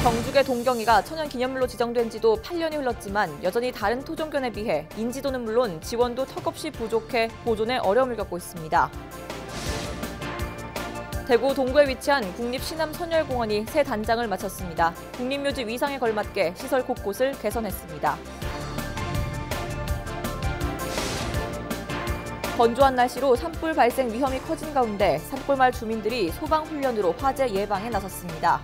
경주의 동경이가 천연기념물로 지정된 지도 8년이 흘렀지만 여전히 다른 토종견에 비해 인지도는 물론 지원도 턱없이 부족해 보존에 어려움을 겪고 있습니다. 대구 동구에 위치한 국립시남선열공원이 새 단장을 마쳤습니다. 국립묘지 위상에 걸맞게 시설 곳곳을 개선했습니다. 건조한 날씨로 산불 발생 위험이 커진 가운데 산골마을 주민들이 소방훈련으로 화재 예방에 나섰습니다.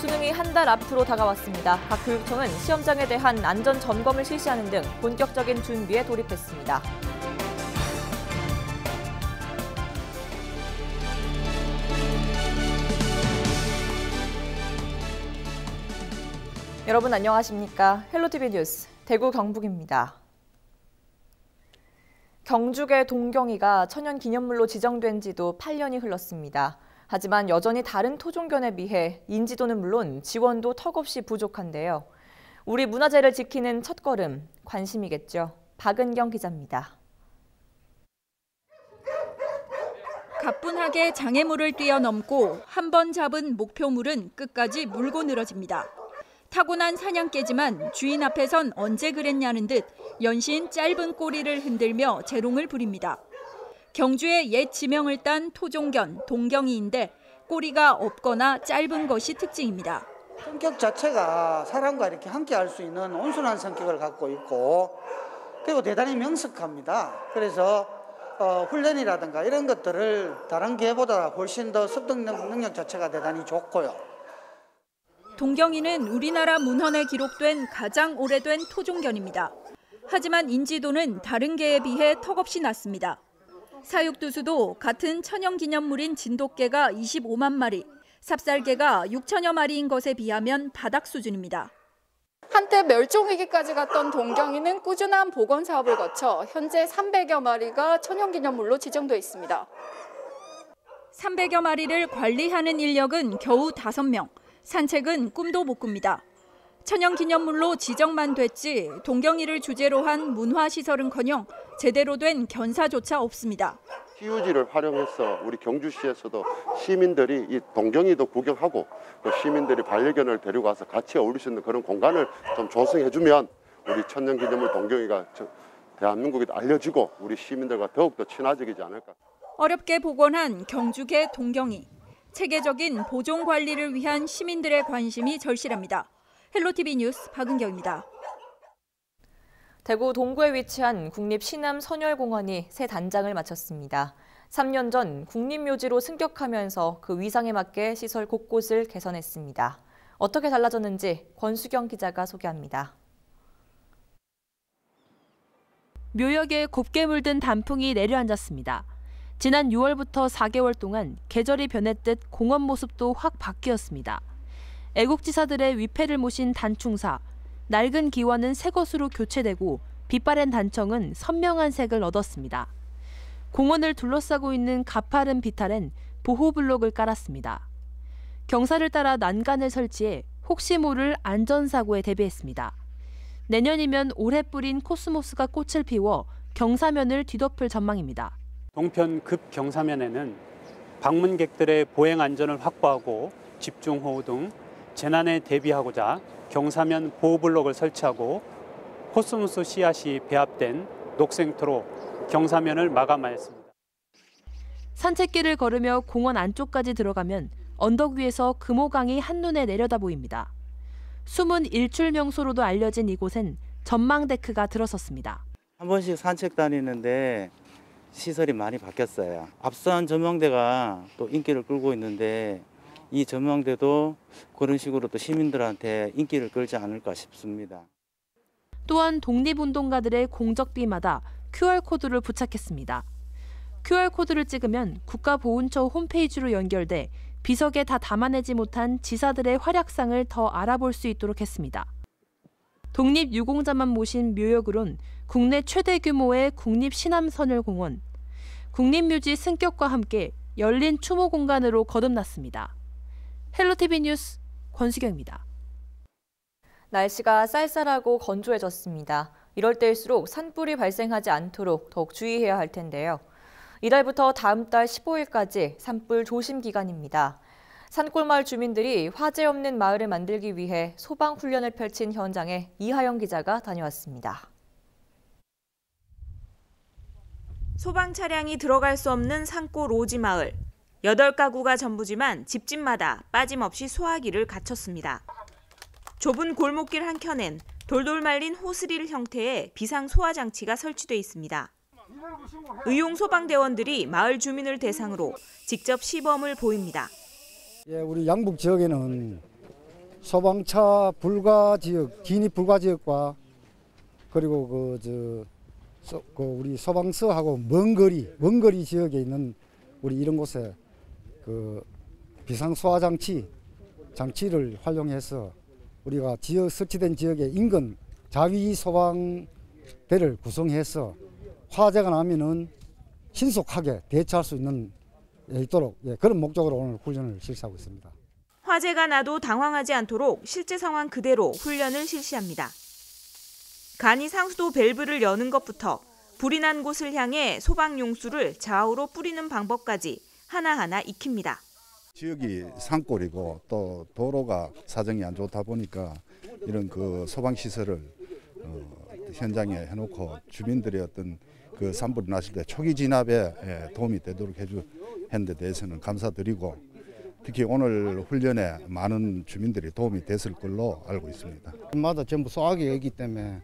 수능이 한 달 앞으로 다가왔습니다. 각 교육청은 시험장에 대한 안전 점검을 실시하는 등 본격적인 준비에 돌입했습니다. 여러분 안녕하십니까? 헬로티비 뉴스 대구 경북입니다. 경주의 동경이가 천연기념물로 지정된 지도 8년이 흘렀습니다. 하지만 여전히 다른 토종견에 비해 인지도는 물론 지원도 턱없이 부족한데요. 우리 문화재를 지키는 첫걸음, 관심이겠죠. 박은경 기자입니다. 가뿐하게 장애물을 뛰어넘고 한 번 잡은 목표물은 끝까지 물고 늘어집니다. 타고난 사냥개지만 주인 앞에선 언제 그랬냐는 듯 연신 짧은 꼬리를 흔들며 재롱을 부립니다. 경주의 옛 지명을 딴 토종견 동경이인데 꼬리가 없거나 짧은 것이 특징입니다. 성격 자체가 사람과 이렇게 함께 할 수 있는 온순한 성격을 갖고 있고 그리고 대단히 명석합니다. 그래서 훈련이라든가 이런 것들을 다른 개보다 훨씬 더 습득 능력 자체가 대단히 좋고요. 동경이는 우리나라 문헌에 기록된 가장 오래된 토종견입니다. 하지만 인지도는 다른 개에 비해 턱없이 낮습니다. 사육두수도 같은 천연기념물인 진돗개가 25만 마리, 삽살개가 6천여 마리인 것에 비하면 바닥 수준입니다. 한때 멸종위기까지 갔던 동경이는 꾸준한 복원 사업을 거쳐 현재 300여 마리가 천연기념물로 지정돼 있습니다. 300여 마리를 관리하는 인력은 겨우 5명, 산책은 꿈도 못 꿉니다. 천연기념물로 지정만 됐지 동경이를 주제로 한 문화시설은커녕 제대로 된 견사조차 없습니다. PUG를 활용해서 우리 경주시에서도 시민들이 이 동경이도 구경하고 또 시민들이 반려견을 데리고 와서 같이 어울릴 수 있는 그런 공간을 좀 조성해주면 우리 천연기념물 동경이가 대한민국에 알려지고 우리 시민들과 더욱더 친화적이지 않을까. 어렵게 복원한 경주계 동경이. 체계적인 보존 관리를 위한 시민들의 관심이 절실합니다. 헬로티비 뉴스 박은경입니다. 대구 동구에 위치한 국립시남선열공원이 새 단장을 마쳤습니다. 3년 전 국립묘지로 승격하면서 그 위상에 맞게 시설 곳곳을 개선했습니다. 어떻게 달라졌는지 권수경 기자가 소개합니다. 묘역에 곱게 물든 단풍이 내려앉았습니다. 지난 6월부터 4개월 동안 계절이 변했듯 공원 모습도 확 바뀌었습니다. 애국지사들의 위패를 모신 단충사, 낡은 기와는 새 것으로 교체되고 빛바랜 단청은 선명한 색을 얻었습니다. 공원을 둘러싸고 있는 가파른 비탈엔 보호블록을 깔았습니다. 경사를 따라 난간을 설치해 혹시 모를 안전사고에 대비했습니다. 내년이면 올해 뿌린 코스모스가 꽃을 피워 경사면을 뒤덮을 전망입니다. 동편 급경사면에는 방문객들의 보행 안전을 확보하고 집중호우 등 재난에 대비하고자 경사면 보호블록을 설치하고 코스모스 씨앗이 배합된 녹색토로 경사면을 마감하였습니다. 산책길을 걸으며 공원 안쪽까지 들어가면 언덕 위에서 금호강이 한눈에 내려다 보입니다. 숨은 일출 명소로도 알려진 이곳엔 전망데크가 들어섰습니다. 한 번씩 산책 다니는데 시설이 많이 바뀌었어요. 앞선 전망대가 또 인기를 끌고 있는데 이 전망대도 그런 식으로 또 시민들한테 인기를 끌지 않을까 싶습니다. 또한 독립운동가들의 공적비마다 QR코드를 부착했습니다. QR코드를 찍으면 국가보훈처 홈페이지로 연결돼 비석에 다 담아내지 못한 지사들의 활약상을 더 알아볼 수 있도록 했습니다. 독립유공자만 모신 묘역으론 국내 최대 규모의 국립시남선열공원, 국립묘지 승격과 함께 열린 추모 공간으로 거듭났습니다. 헬로티비 뉴스 권수경입니다. 날씨가 쌀쌀하고 건조해졌습니다. 이럴 때일수록 산불이 발생하지 않도록 더욱 주의해야 할 텐데요. 이달부터 다음 달 15일까지 산불 조심 기간입니다. 산골마을 주민들이 화재 없는 마을을 만들기 위해 소방 훈련을 펼친 현장에 이하영 기자가 다녀왔습니다. 소방 차량이 들어갈 수 없는 산골 오지 마을. 8가구가 전부지만 집집마다 빠짐없이 소화기를 갖췄습니다. 좁은 골목길 한켠엔 돌돌 말린 호스릴 형태의 비상 소화 장치가 설치돼 있습니다. 의용 소방대원들이 마을 주민을 대상으로 직접 시범을 보입니다. 예, 우리 양북 지역에는 소방차 불가 지역, 진입 불가 지역과 그리고 우리 소방서하고 먼 거리 지역에 있는 우리 이런 곳에 비상 소화 장치를 활용해서 우리가 설치된 지역의 인근 자위 소방대를 구성해서 화재가 나면은 신속하게 대처할 수 있도록 그런 목적으로 오늘 훈련을 실시하고 있습니다. 화재가 나도 당황하지 않도록 실제 상황 그대로 훈련을 실시합니다. 간이 상수도 밸브를 여는 것부터 불이 난 곳을 향해 소방용수를 좌우로 뿌리는 방법까지 하나하나 익힙니다. 지역이 산골이고 또 도로가 사정이 안 좋다 보니까 이런 소방시설을 현장에 해놓고 주민들의 어떤 산불이 났을 때 초기 진압에 도움이 되도록 했는 데 대해서는 감사드리고 특히 오늘 훈련에 많은 주민들이 도움이 됐을 걸로 알고 있습니다. 마다 전부 소화기이기 때문에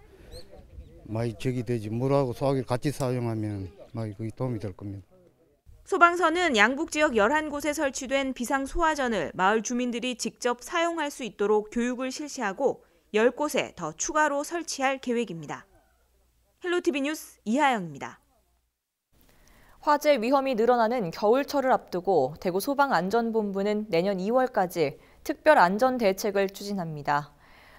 많이 적이 되지 물하고 소화기를 같이 사용하면 많이 그게 도움이 될 겁니다. 소방서는 양북 지역 11곳에 설치된 비상 소화전을 마을 주민들이 직접 사용할 수 있도록 교육을 실시하고 10곳에 더 추가로 설치할 계획입니다. 헬로티비 뉴스 이하영입니다. 화재 위험이 늘어나는 겨울철을 앞두고 대구 소방안전본부는 내년 2월까지 특별 안전 대책을 추진합니다.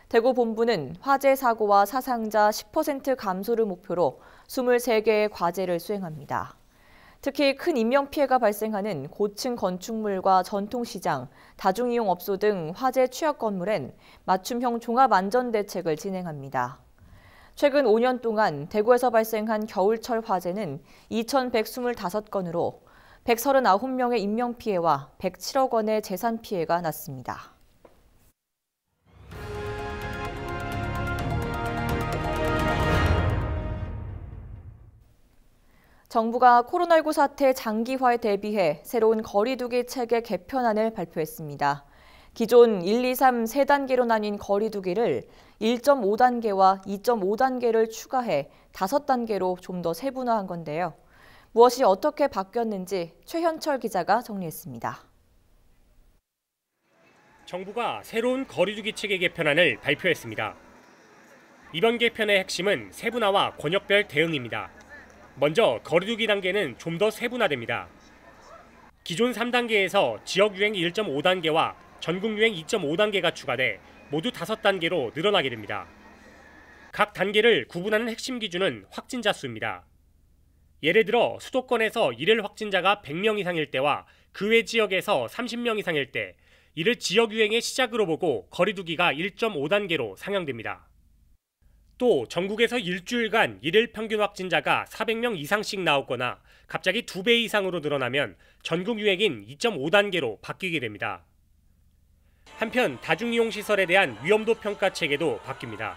대구 본부는 화재 사고와 사상자 10% 감소를 목표로 23개의 과제를 수행합니다. 특히 큰 인명피해가 발생하는 고층 건축물과 전통시장, 다중이용업소 등 화재 취약 건물엔 맞춤형 종합안전대책을 진행합니다. 최근 5년 동안 대구에서 발생한 겨울철 화재는 2,125건으로 139명의 인명피해와 107억 원의 재산 피해가 났습니다. 정부가 코로나19 사태 장기화에 대비해 새로운 거리두기 체계 개편안을 발표했습니다. 기존 1, 2, 3 세 단계로 나뉜 거리두기를 1.5단계와 2.5단계를 추가해 5단계로 좀 더 세분화한 건데요. 무엇이 어떻게 바뀌었는지 최현철 기자가 정리했습니다. 정부가 새로운 거리두기 체계 개편안을 발표했습니다. 이번 개편의 핵심은 세분화와 권역별 대응입니다. 먼저 거리두기 단계는 좀 더 세분화됩니다. 기존 3단계에서 지역유행 1.5단계와 전국유행 2.5단계가 추가돼 모두 5단계로 늘어나게 됩니다. 각 단계를 구분하는 핵심 기준은 확진자 수입니다. 예를 들어 수도권에서 일일 확진자가 100명 이상일 때와 그 외 지역에서 30명 이상일 때 이를 지역유행의 시작으로 보고 거리두기가 1.5단계로 상향됩니다. 또 전국에서 일주일간 일일 평균 확진자가 400명 이상씩 나오거나 갑자기 2배 이상으로 늘어나면 전국 유행인 2.5단계로 바뀌게 됩니다. 한편 다중이용시설에 대한 위험도 평가 체계도 바뀝니다.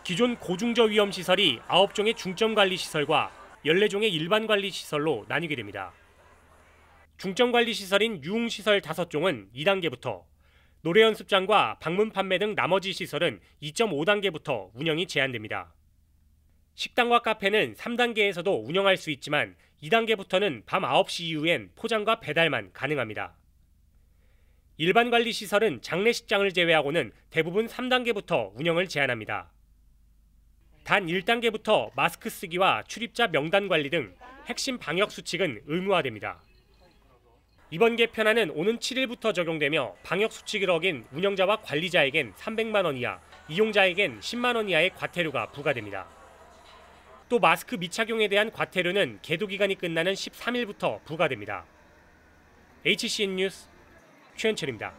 기존 고중저 위험시설이 9종의 중점관리시설과 14종의 일반관리시설로 나뉘게 됩니다. 중점관리시설인 유흥시설 5종은 2단계부터, 노래연습장과 방문 판매 등 나머지 시설은 2.5단계부터 운영이 제한됩니다. 식당과 카페는 3단계에서도 운영할 수 있지만 2단계부터는 밤 9시 이후엔 포장과 배달만 가능합니다. 일반관리시설은 장례식장을 제외하고는 대부분 3단계부터 운영을 제한합니다. 단 1단계부터 마스크 쓰기와 출입자 명단 관리 등 핵심 방역 수칙은 의무화됩니다. 이번 개편안은 오는 7일부터 적용되며 방역 수칙을 어긴 운영자와 관리자에겐 300만 원 이하, 이용자에겐 10만 원 이하의 과태료가 부과됩니다. 또 마스크 미착용에 대한 과태료는 계도 기간이 끝나는 13일부터 부과됩니다. HCN 뉴스 최현철입니다.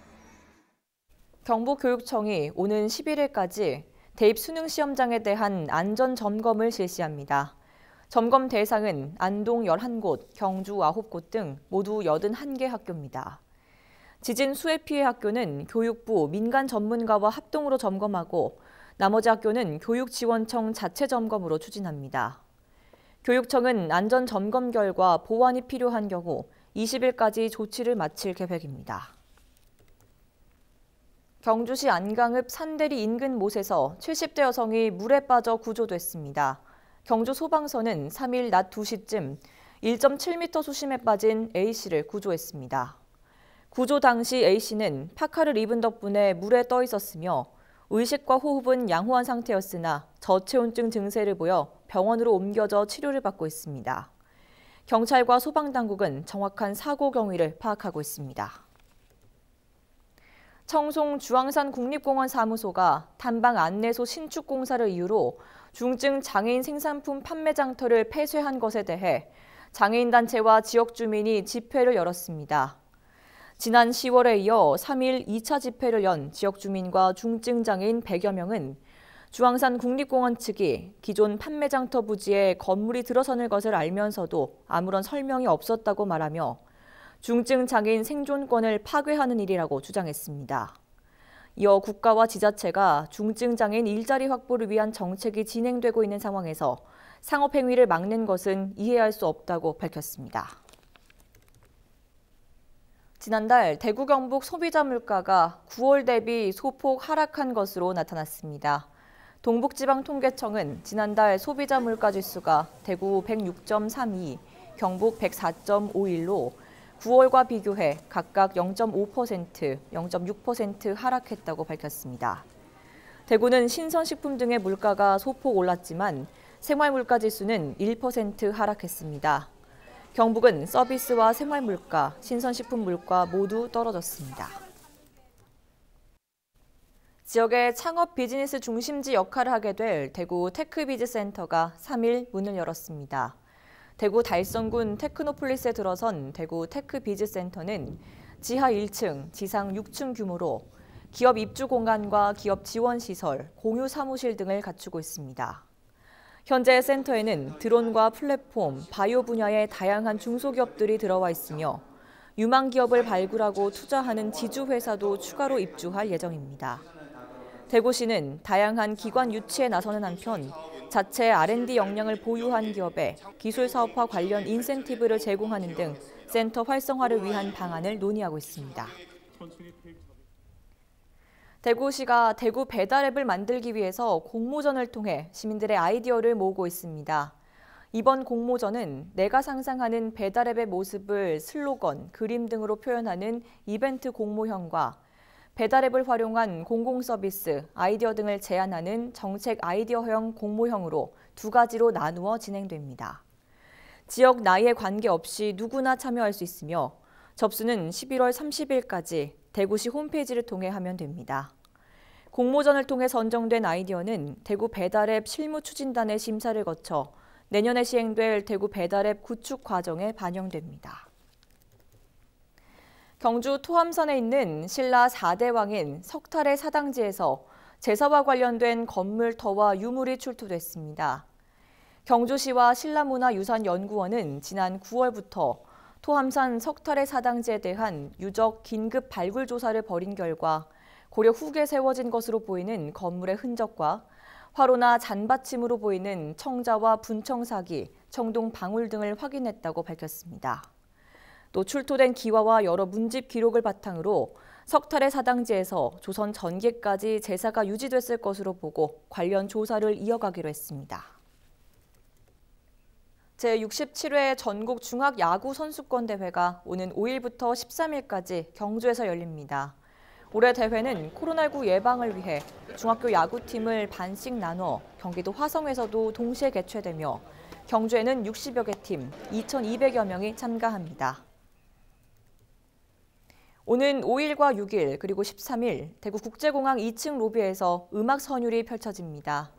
경북교육청이 오는 11일까지 대입 수능 시험장에 대한 안전 점검을 실시합니다. 점검 대상은 안동 11곳, 경주 9곳 등 모두 81개 학교입니다. 지진 수해 피해 학교는 교육부 민간 전문가와 합동으로 점검하고 나머지 학교는 교육지원청 자체 점검으로 추진합니다. 교육청은 안전 점검 결과 보완이 필요한 경우 20일까지 조치를 마칠 계획입니다. 경주시 안강읍 산대리 인근 못에서 70대 여성이 물에 빠져 구조됐습니다. 경주 소방서는 3일 낮 2시쯤 1.7m 수심에 빠진 A씨를 구조했습니다. 구조 당시 A씨는 파카를 입은 덕분에 물에 떠 있었으며 의식과 호흡은 양호한 상태였으나 저체온증 증세를 보여 병원으로 옮겨져 치료를 받고 있습니다. 경찰과 소방당국은 정확한 사고 경위를 파악하고 있습니다. 청송 주황산 국립공원 사무소가 탐방 안내소 신축 공사를 이유로 중증 장애인 생산품 판매 장터를 폐쇄한 것에 대해 장애인 단체와 지역 주민이 집회를 열었습니다. 지난 10월에 이어 3일 2차 집회를 연 지역 주민과 중증 장애인 100여 명은 주황산 국립공원 측이 기존 판매 장터 부지에 건물이 들어서는 것을 알면서도 아무런 설명이 없었다고 말하며 중증 장애인 생존권을 파괴하는 일이라고 주장했습니다. 이어 국가와 지자체가 중증 장애인 일자리 확보를 위한 정책이 진행되고 있는 상황에서 상업행위를 막는 것은 이해할 수 없다고 밝혔습니다. 지난달 대구 경북 소비자 물가가 9월 대비 소폭 하락한 것으로 나타났습니다. 동북지방통계청은 지난달 소비자 물가 지수가 대구 106.32, 경북 104.51로 9월과 비교해 각각 0.5%, 0.6% 하락했다고 밝혔습니다. 대구는 신선식품 등의 물가가 소폭 올랐지만 생활물가 지수는 1% 하락했습니다. 경북은 서비스와 생활물가, 신선식품 물가 모두 떨어졌습니다. 지역의 창업 비즈니스 중심지 역할을 하게 될 대구 테크비즈센터가 3일 문을 열었습니다. 대구 달성군 테크노폴리스에 들어선 대구 테크비즈센터는 지하 1층, 지상 6층 규모로 기업 입주 공간과 기업 지원 시설, 공유 사무실 등을 갖추고 있습니다. 현재 센터에는 드론과 플랫폼, 바이오 분야의 다양한 중소기업들이 들어와 있으며 유망 기업을 발굴하고 투자하는 지주회사도 추가로 입주할 예정입니다. 대구시는 다양한 기관 유치에 나서는 한편 자체 R&D 역량을 보유한 기업에 기술 사업화 관련 인센티브를 제공하는 등 센터 활성화를 위한 방안을 논의하고 있습니다. 대구시가 대구 배달앱을 만들기 위해서 공모전을 통해 시민들의 아이디어를 모으고 있습니다. 이번 공모전은 내가 상상하는 배달앱의 모습을 슬로건, 그림 등으로 표현하는 이벤트 공모형과 배달앱을 활용한 공공서비스, 아이디어 등을 제안하는 정책 아이디어형 공모형으로 두 가지로 나누어 진행됩니다. 지역 나이에 관계없이 누구나 참여할 수 있으며 접수는 11월 30일까지 대구시 홈페이지를 통해 하면 됩니다. 공모전을 통해 선정된 아이디어는 대구 배달앱 실무추진단의 심사를 거쳐 내년에 시행될 대구 배달앱 구축 과정에 반영됩니다. 경주 토함산에 있는 신라 4대 왕인 석탈의 사당지에서 제사와 관련된 건물터와 유물이 출토됐습니다. 경주시와 신라문화유산연구원은 지난 9월부터 토함산 석탈의 사당지에 대한 유적 긴급 발굴 조사를 벌인 결과 고려 후기에 세워진 것으로 보이는 건물의 흔적과 화로나 잔받침으로 보이는 청자와 분청사기, 청동 방울 등을 확인했다고 밝혔습니다. 또 출토된 기와와 여러 문집 기록을 바탕으로 석탈의 사당지에서 조선 전기까지 제사가 유지됐을 것으로 보고 관련 조사를 이어가기로 했습니다. 제67회 전국 중학야구 선수권 대회가 오는 5일부터 13일까지 경주에서 열립니다. 올해 대회는 코로나19 예방을 위해 중학교 야구팀을 반씩 나눠 경기도 화성에서도 동시에 개최되며 경주에는 60여 개 팀, 2,200여 명이 참가합니다. 오는 5일과 6일 그리고 13일 대구국제공항 2층 로비에서 음악 선율이 펼쳐집니다.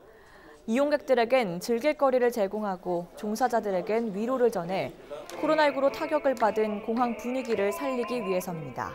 이용객들에겐 즐길 거리를 제공하고 종사자들에겐 위로를 전해 코로나19로 타격을 받은 공항 분위기를 살리기 위해서입니다.